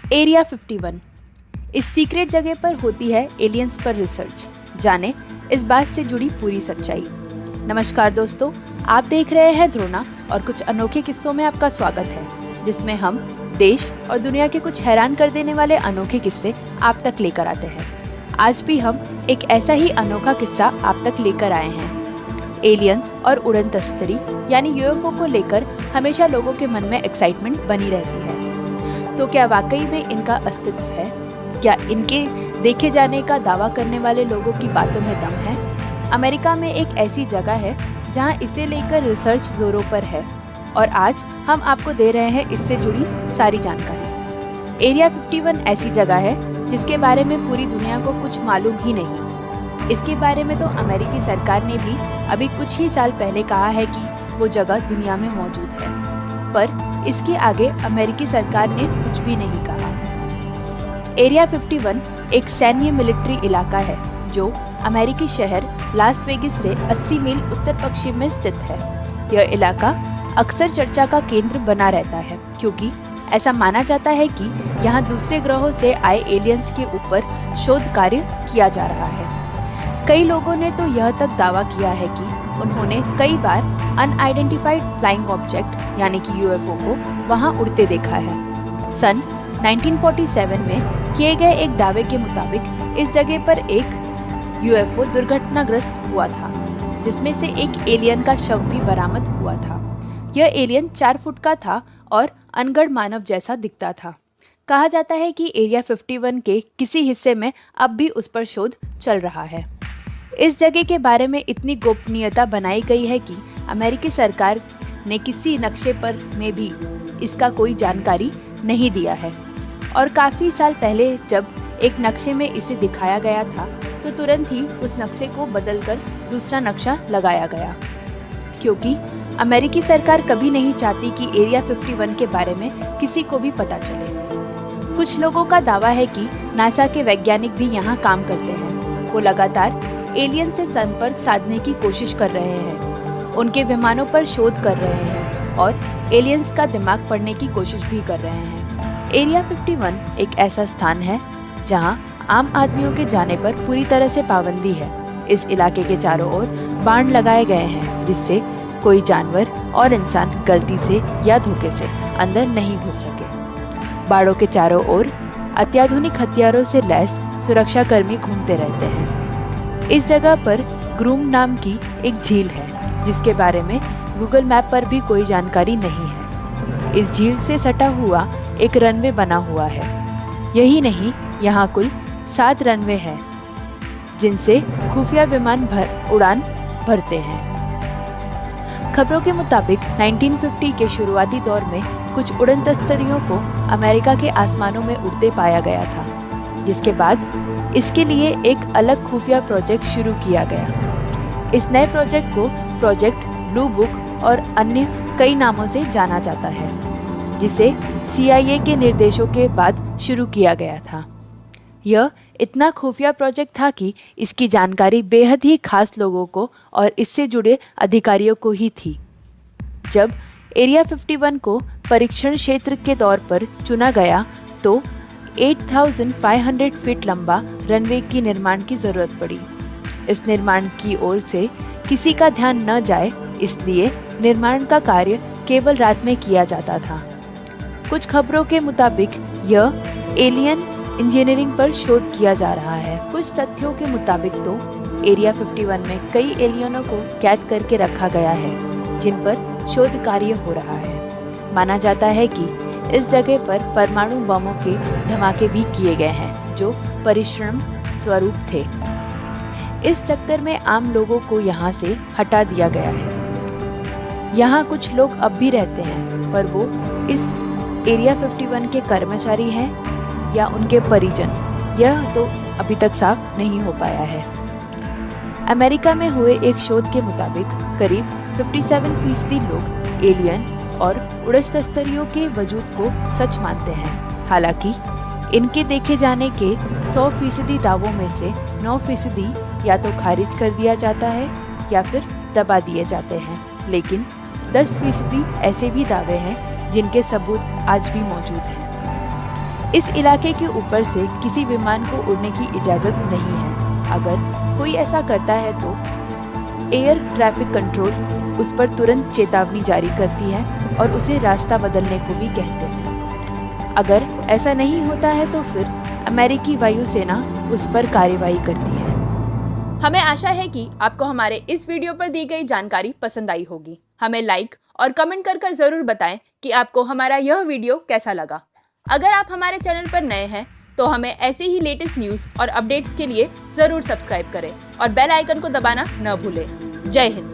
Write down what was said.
Area 51 इस secret जगह पर होती है एलियंस पर रिसर्च। जाने इस बात से जुड़ी पूरी सच्चाई। नमस्कार दोस्तों, आप देख रहे हैं ध्रुना और कुछ अनोखे किस्सों में आपका स्वागत है, जिसमें हम देश और दुनिया के कुछ हैरान कर देने वाले अनोखे किस्से आप तक लेकर आते हैं। आज भी हम एक ऐसा ही अनोखा किस्सा आप तक लेकर आए हैं। एलियंस और उड़न तस्करी यानी यूएफओ को लेकर हमेशा लोगों के मन में एक्साइटमेंट बनी रहती है। तो क्या वाकई में इनका अस्तित्व है? क्या इनके देखे जाने का दावा करने वाले लोगों की बातों में दम है? अमेरिका में एक ऐसी जगह है जहां इसे लेकर रिसर्च जोरों पर है और आज हम आपको दे रहे हैं इससे जुड़ी सारी जानकारी। एरिया 51 ऐसी जगह है जिसके बारे में पूरी दुनिया को कुछ मालूम ही नहीं। इसके बारे में तो अमेरिकी सरकार ने भी अभी कुछ ही साल पहले कहा है कि वो जगह दुनिया में मौजूद है, पर इसके आगे अमेरिकी सरकार ने कुछ भी नहीं कहा। एरिया 51 एक सैन्य मिलिट्री इलाका है जो अमेरिकी शहर लास वेगास से 80 मील उत्तर पश्चिम में स्थित है। यह इलाका अक्सर चर्चा का केंद्र बना रहता है क्योंकि ऐसा माना जाता है कि यहाँ दूसरे ग्रहों से आए एलियंस के ऊपर शोध कार्य किया जा रहा है। कई लोगों ने तो यह तक दावा किया है कि उन्होंने कई बार अनआइडेंटिफाइड फ्लाइंग ऑब्जेक्ट यानी कि यूएफओ को वहां उड़ते देखा है। सन 1947 में किए गए एक दावे के मुताबिक इस जगह पर एक यूएफओ दुर्घटनाग्रस्त हुआ था, जिसमें से एक एलियन का शव भी बरामद हुआ था। यह एलियन 4 फुट का था और अनगढ़ मानव जैसा दिखता था। कहा जाता है कि एरिया 51 के किसी हिस्से में अब भी उस पर शोध चल रहा है। इस जगह के बारे में इतनी गोपनीयता बनाई गई है कि अमेरिकी सरकार ने किसी नक्शे पर में भी इसका कोई जानकारी नहीं दिया है। और काफ़ी साल पहले जब एक नक्शे में इसे दिखाया गया था तो तुरंत ही उस नक्शे को बदलकर दूसरा नक्शा लगाया गया, क्योंकि अमेरिकी सरकार कभी नहीं चाहती कि एरिया 51 के बारे में किसी को भी पता चले। कुछ लोगों का दावा है कि नासा के वैज्ञानिक भी यहाँ काम करते हैं। वो लगातार एलियन से संपर्क साधने की कोशिश कर रहे हैं, उनके विमानों पर शोध कर रहे हैं और एलियंस का दिमाग पढ़ने की कोशिश भी कर रहे हैं। एरिया 51 एक ऐसा स्थान है जहां आम आदमियों के जाने पर पूरी तरह से पाबंदी है। इस इलाके के चारों ओर बाड़ लगाए गए हैं जिससे कोई जानवर और इंसान गलती से या धोखे से अंदर नहीं घुस सके। बाड़ों के चारों ओर अत्याधुनिक हथियारों से लैस सुरक्षाकर्मी घूमते रहते हैं। इस जगह पर ग्रूम नाम की एक झील है जिसके बारे में गूगल मैप पर भी कोई जानकारी नहीं है। इस झील से सटा हुआ एक रनवे बना हुआ है। यही नहीं, यहाँ कुल 7 रनवे हैं जिनसे खुफिया विमान उड़ान भरते हैं। खबरों के मुताबिक 1950 के शुरुआती दौर में कुछ उड़न तस्तरियों को अमेरिका के आसमानों में उड़ते पाया गया था, जिसके बाद इसके लिए एक अलग खुफिया प्रोजेक्ट शुरू किया गया। इस नए प्रोजेक्ट को प्रोजेक्ट ब्लू बुक और अन्य कई नामों से जाना जाता है, जिसे CIA के निर्देशों के बाद शुरू किया गया था। यह इतना खुफिया प्रोजेक्ट था कि इसकी जानकारी बेहद ही खास लोगों को और इससे जुड़े अधिकारियों को ही थी। जब एरिया 51 को परीक्षण क्षेत्र के तौर पर चुना गया तो 8,500 फीट लंबा रनवे की निर्माण की जरूरत पड़ी। इस निर्माण की ओर से किसी का ध्यान न जाए, इसलिए निर्माण का कार्य केवल रात में किया जाता था। कुछ खबरों के मुताबिक यह एलियन इंजीनियरिंग पर शोध किया जा रहा है। कुछ तथ्यों के मुताबिक तो एरिया 51 में कई एलियनों को कैद करके रखा गया है जिन पर शोध कार्य हो रहा है। माना जाता है कि इस जगह पर परमाणु बमों के धमाके भी किए गए हैं जो परिश्रम स्वरूप थे। इस चक्कर में आम लोगों को यहाँ से हटा दिया गया है। यहाँ कुछ लोग अब भी रहते हैं, पर वो इस एरिया 51 के कर्मचारी हैं या उनके परिजन, यह तो अभी तक साफ नहीं हो पाया है। अमेरिका में हुए एक शोध के मुताबिक करीब 57% लोग एलियन और उड़न तस्तरियों के वजूद को सच मानते हैं। हालांकि इनके देखे जाने के 100% दावों में से 9% या तो खारिज कर दिया जाता है या फिर दबा दिए जाते हैं, लेकिन 10% ऐसे भी दावे हैं जिनके सबूत आज भी मौजूद हैं। इस इलाके के ऊपर से किसी विमान को उड़ने की इजाज़त नहीं है। अगर कोई ऐसा करता है तो एयर ट्रैफिक कंट्रोल उस पर तुरंत चेतावनी जारी करती है और उसे रास्ता बदलने को भी कहते हैं। अगर ऐसा नहीं होता है तो फिर अमेरिकी वायुसेना उस पर कार्रवाई करती है। हमें आशा है कि आपको हमारे इस वीडियो पर दी गई जानकारी पसंद आई होगी। हमें लाइक और कमेंट कर ज़रूर बताएं कि आपको हमारा यह वीडियो कैसा लगा। अगर आप हमारे चैनल पर नए हैं तो हमें ऐसे ही लेटेस्ट न्यूज़ और अपडेट्स के लिए ज़रूर सब्सक्राइब करें और बेल आइकन को दबाना न भूलें। जय हिंद।